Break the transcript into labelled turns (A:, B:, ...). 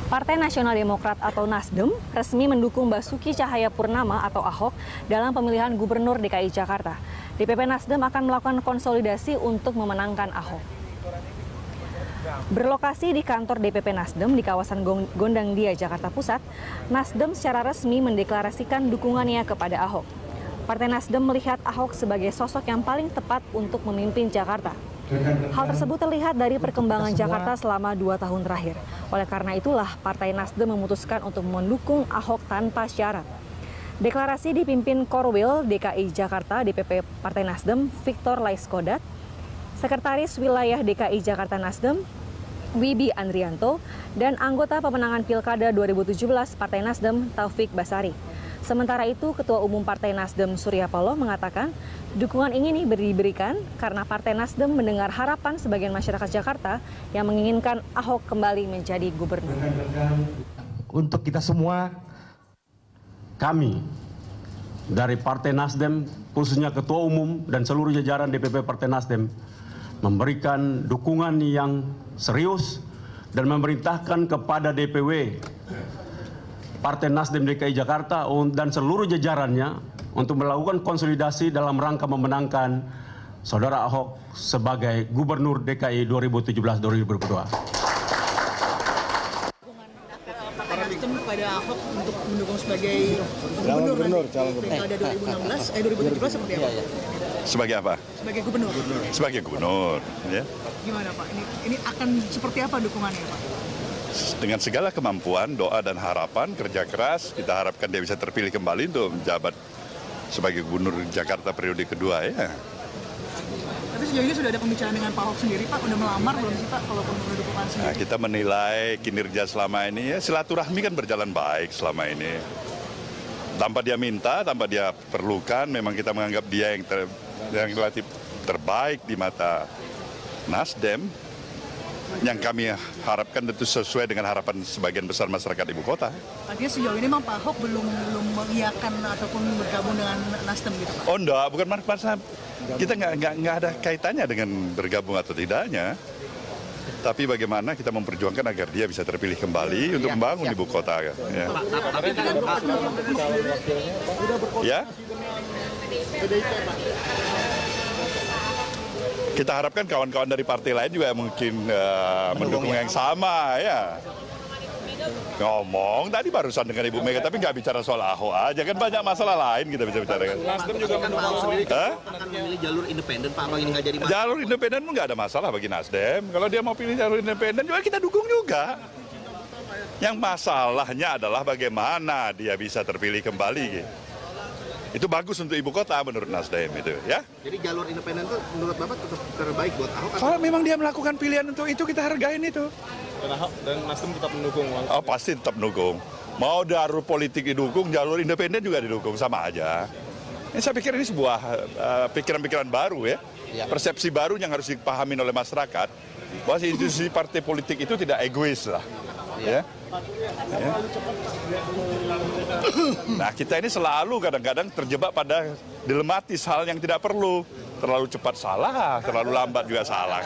A: Partai Nasional Demokrat atau Nasdem resmi mendukung Basuki Cahayapurnama atau Ahok dalam pemilihan Gubernur DKI Jakarta. DPP Nasdem akan melakukan konsolidasi untuk memenangkan Ahok. Berlokasi di kantor DPP Nasdem di kawasan Gondang Dia, Jakarta Pusat, Nasdem secara resmi mendeklarasikan dukungannya kepada Ahok. Partai Nasdem melihat Ahok sebagai sosok yang paling tepat untuk memimpin Jakarta. Hal tersebut terlihat dari perkembangan Jakarta selama 2 tahun terakhir. Oleh karena itulah, Partai Nasdem memutuskan untuk mendukung Ahok tanpa syarat. Deklarasi dipimpin Korwil DKI Jakarta DPP Partai Nasdem Victor Laiskodat, Sekretaris Wilayah DKI Jakarta Nasdem Wibi Andrianto, dan anggota pemenangan Pilkada 2017 Partai Nasdem Taufik Basari. Sementara itu, Ketua Umum Partai Nasdem Surya Paloh mengatakan dukungan ini diberikan karena Partai Nasdem mendengar harapan sebagian masyarakat Jakarta yang menginginkan Ahok kembali menjadi gubernur.
B: Untuk kita semua, kami dari Partai Nasdem, khususnya Ketua Umum dan seluruh jajaran DPP Partai Nasdem, memberikan dukungan yang serius dan memerintahkan kepada DPW Partai Nasdem DKI Jakarta dan seluruh jajarannya untuk melakukan konsolidasi dalam rangka memenangkan Saudara Ahok sebagai Gubernur DKI 2017-2022.
C: Partai Nasdem kepada Ahok untuk mendukung sebagai Gubernur Pilkada 2017 seperti apa?
D: Sebagai apa?
C: Sebagai Gubernur.
D: Sebagai Gubernur. Ya.
C: Gimana Pak? Ini akan seperti apa dukungannya Pak?
D: Dengan segala kemampuan, doa dan harapan, kerja keras, kita harapkan dia bisa terpilih kembali untuk menjabat sebagai Gubernur Jakarta periode kedua ya.
C: Tapi sejauh ini sudah ada pembicaraan dengan Pak Ahok sendiri Pak? Udah melamar belum sih Pak kalau menurut dukungan sendiri?
D: Nah, kita menilai kinerja selama ini ya, silaturahmi kan berjalan baik selama ini. Tanpa dia minta, tanpa dia perlukan, memang kita menganggap dia yang relatif terbaik di mata Nasdem. Yang kami harapkan tentu sesuai dengan harapan sebagian besar masyarakat ibu kota.
C: Artinya sejauh ini memang Pak Ahok belum mengiyakan ataupun bergabung dengan Nasdem gitu Pak?
D: Oh enggak, bukan masalah. Kita nggak ada kaitannya dengan bergabung atau tidaknya. Tapi bagaimana kita memperjuangkan agar dia bisa terpilih kembali untuk membangun ibu kota. Ya. Ya? Kita harapkan kawan-kawan dari partai lain juga mungkin mendukung yang sama ya. Ngomong tadi barusan dengan Ibu Mega, tapi nggak bicara soal Ahok aja, kan banyak masalah lain kita bisa bicarakan.
E: Nasdem juga mendukung sendiri akan memilih jalur independen Pak, kalau ini nggak jadi masalah.
D: Jalur independen nggak ada masalah bagi Nasdem. Kalau dia mau pilih jalur independen juga kita dukung juga. Yang masalahnya adalah bagaimana dia bisa terpilih kembali gitu. Itu bagus untuk ibu kota menurut Nasdem itu ya.
E: Jadi jalur independen itu menurut Bapak tetap terbaik buat Ahok?
D: Kalau memang dia melakukan pilihan untuk itu, kita hargain itu.
E: Dan Ahok dan Nasdem tetap mendukung?
D: Oh pasti tetap mendukung. Mau jalur politik didukung, jalur independen juga didukung, sama aja. Saya pikir ini sebuah pikiran-pikiran baru ya. Persepsi baru yang harus dipahami oleh masyarakat. Bahwa institusi partai politik itu tidak egois lah. Ya. Ya. Nah kita ini selalu kadang-kadang terjebak pada dilematis, hal yang tidak perlu. Terlalu cepat salah, terlalu lambat juga salah.